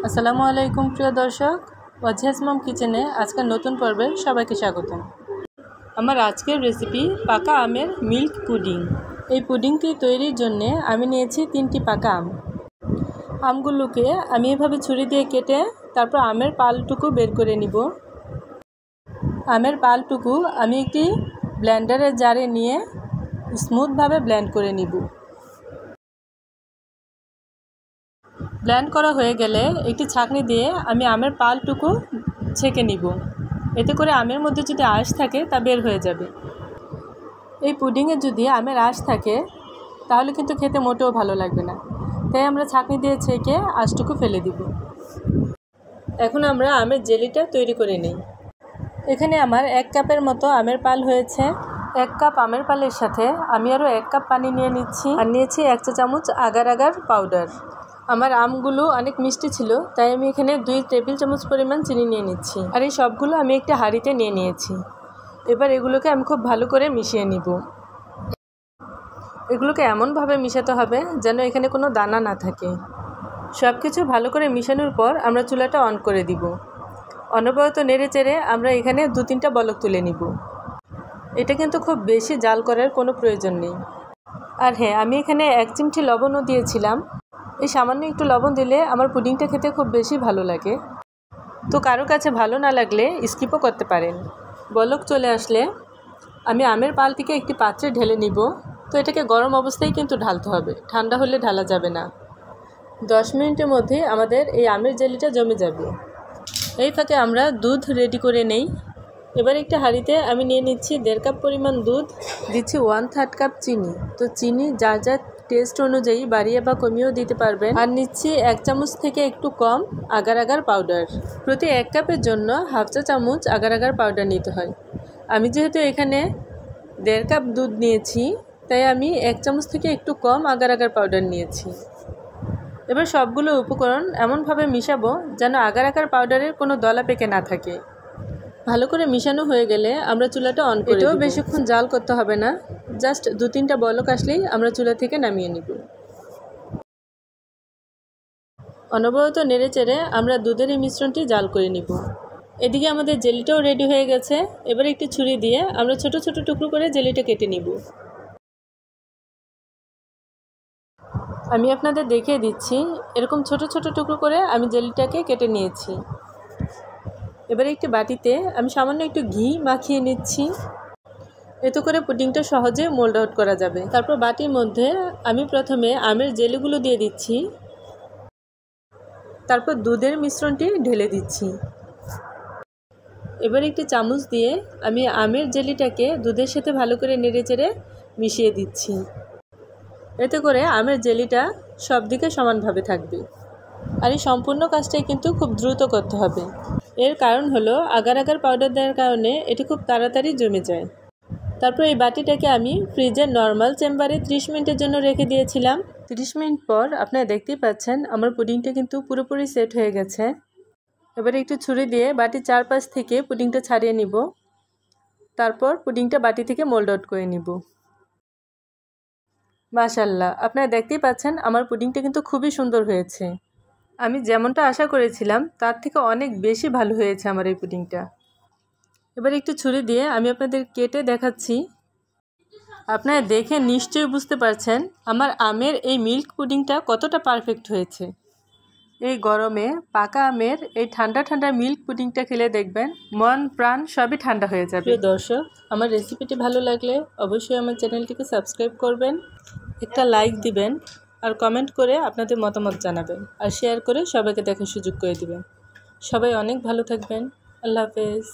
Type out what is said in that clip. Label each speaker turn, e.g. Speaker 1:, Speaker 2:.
Speaker 1: আসসালামু আলাইকুম প্রিয় দর্শক, ওয়াজিহাস মম কিচেনে আজকের নতুন পর্বে সবাইকে স্বাগতম। আমার আজকের রেসিপি পাকা আমের মিল্ক পুডিং। এই পুডিংটি তৈরির জন্য আমি নিয়েছি 3টি পাকা আম। আমগুলোকে আমি এভাবে ছুরি দিয়ে কেটে তারপর আমের পালটুকু বের করে নিব। আমের পালটুকু আমি একটি ব্লেন্ডারের জারে নিয়ে স্মুথভাবে ব্লেন্ড করে নিব। ব্লেন্ড করা হয়ে গেলে একটি ছাঁকনি দিয়ে আমি আমের পালটুকু ছেঁকে নিব। এতে করে আমের মধ্যে যদি আঁশ থাকে তা বের হয়ে যাবে। এই পুডিংয়ে যদি আমের আঁশ থাকে তাহলে কিন্তু খেতে মোটেও ভালো লাগবে না, তাই আমরা ছাঁকনি দিয়ে ছেঁকে আঁশটুকু ফেলে দিব। এখন আমরা আমের জেলিটা তৈরি করে নিই। এখানে আমার 1 কাপের মতো আমের পাল হয়েছে। 1 কাপ আমের পালের সাথে আমি আরও 1 কাপ পানি নিয়ে নিচ্ছি, আর নিয়েছি 1 চা চামচ আগার আগার পাউডার। আমার আমগুলো অনেক মিষ্টি ছিল, তাই আমি এখানে 2 টেবিল চামচ পরিমাণ চিনি নিয়ে নিচ্ছি। আর এই সবগুলো আমি একটা হাঁড়িতে নিয়ে নিয়েছি। এবার এগুলোকে আমি খুব ভালো করে মিশিয়ে নিব। এগুলোকে এমনভাবে মিশাতে হবে যেন এখানে কোনো দানা না থাকে। সব কিছু ভালো করে মিশানোর পর আমরা চুলাটা অন করে দিব। অনবরত নেড়ে চেড়ে আমরা এখানে 2-3টা বলক তুলে নিব। এটা কিন্তু খুব বেশি জাল করার কোনো প্রয়োজন নেই। আর হ্যাঁ, আমি এখানে 1 চিমটি লবণও দিয়েছিলাম। এই সামান্য একটু লবণ দিলে আমার পুডিংটা খেতে খুব বেশি ভালো লাগে। তো কারো কাছে ভালো না লাগলে স্কিপও করতে পারেন। বলক চলে আসলে আমি আমের পালটিকে একটি পাত্রে ঢেলে নিব। তো এটাকে গরম অবস্থায় কিন্তু ঢালতে হবে, ঠান্ডা হলে ঢালা যাবে না। 10 মিনিটের মধ্যে আমাদের এই আমের জেলিটা জমে যাবে। এই ফাঁকে আমরা দুধ রেডি করে নেই। এবার একটা হাঁড়িতে আমি নিয়ে নিচ্ছি 1.5 কাপ পরিমাণ দুধ, দিচ্ছি 1/3 কাপ চিনি। তো চিনি যার যার টেস্ট অনুযায়ী বাড়িয়ে বা কমিয়েও দিতে পারবেন। আর নিচ্ছি 1 চামচ থেকে একটু কম আগার আগার পাউডার। প্রতি 1 কাপের জন্য 1/2 চা চামচ আগার আগার পাউডার নিতে হয়। আমি যেহেতু এখানে 1.5 কাপ দুধ নিয়েছি, তাই আমি 1 চামচ থেকে একটু কম আগার আগার পাউডার নিয়েছি। এবার সবগুলো উপকরণ এমনভাবে মিশাবো যেন আগার আগার পাউডারের কোনো দলা পেকে না থাকে। ভালো করে মিশানো হয়ে গেলে আমরা চুলাটা অন করে দেব। এটাও বেশিক্ষণ জাল করতে হবে না, জাস্ট 2-3টা বলক আসলেই আমরা চুলা থেকে নামিয়ে নিব। অনবরত নেড়ে চেড়ে আমরা দুধের এই মিশ্রণটি জাল করে নিব। এদিকে আমাদের জেলিটাও রেডি হয়ে গেছে। এবার একটি ছুরি দিয়ে আমরা ছোট ছোট টুকরো করে জেলিটা কেটে নিব। আমি আপনাদের দেখিয়ে দিচ্ছি, এরকম ছোট ছোট টুকরো করে আমি জেলিটাকে কেটে নিয়েছি। এবার একটি বাটিতে আমি সামান্য একটু ঘি মাখিয়ে নিচ্ছি। এতে করে পুডিংটা সহজে মোল্ড আউট করা যাবে। তারপর বাটির মধ্যে আমি প্রথমে আমের জেলিগুলো দিয়ে দিচ্ছি, তারপর দুধের মিশ্রণটি ঢেলে দিচ্ছি। এবার একটি চামচ দিয়ে আমি আমের জেলিটাকে দুধের সাথে ভালো করে নেড়ে চেড়ে মিশিয়ে দিচ্ছি। এতে করে আমের জেলিটা সব দিকে সমানভাবে থাকবে। আর এই সম্পূর্ণ কাজটাই কিন্তু খুব দ্রুত করতে হবে। এর কারণ হলো আগার আগার পাউডার দেওয়ার কারণে এটি খুব তাড়াতাড়ি জমে যায়। তারপর এই বাটিটাকে আমি ফ্রিজের নর্মাল চেম্বারে 30 মিনিটের জন্য রেখে দিয়েছিলাম। 30 মিনিট পর আপনারা দেখতেই পাচ্ছেন আমার পুডিংটা কিন্তু পুরোপুরি সেট হয়ে গেছে। এবারে একটু ছুরি দিয়ে বাটির চারপাশ থেকে পুডিংটা ছাড়িয়ে নিব। তারপর পুডিংটা বাটি থেকে মোল্ড আউট করে নিব। মাশাআল্লাহ, আপনারা দেখতেই পাচ্ছেন আমার পুডিংটা কিন্তু খুবই সুন্দর হয়েছে। আমি যেমনটা আশা করেছিলাম তার থেকে অনেক বেশি ভালো হয়েছে আমার এই পুডিংটা। এবার একটু ছুরি দিয়ে আমি আপনাদের কেটে দেখাচ্ছি। আপনারা দেখে নিশ্চয়ই বুঝতে পারছেন আমার আমের এই মিল্ক পুডিংটা কতটা পারফেক্ট হয়েছে। এই গরমে পাকা আমের এই ঠান্ডা ঠান্ডা মিল্ক পুডিংটা খেলে দেখবেন মন প্রাণ সবই ঠান্ডা হয়ে যাবে। প্রিয় দর্শক, আমার রেসিপিটি ভালো লাগলে অবশ্যই আমার চ্যানেলটিকে সাবস্ক্রাইব করবেন, একটা লাইক দিবেন, আর কমেন্ট করে আপনাদের মতামত জানাবেন, আর শেয়ার করে সবাইকে দেখার সুযোগ করে দিবেন। সবাই অনেক ভালো থাকবেন। আল্লাহ হাফেজ।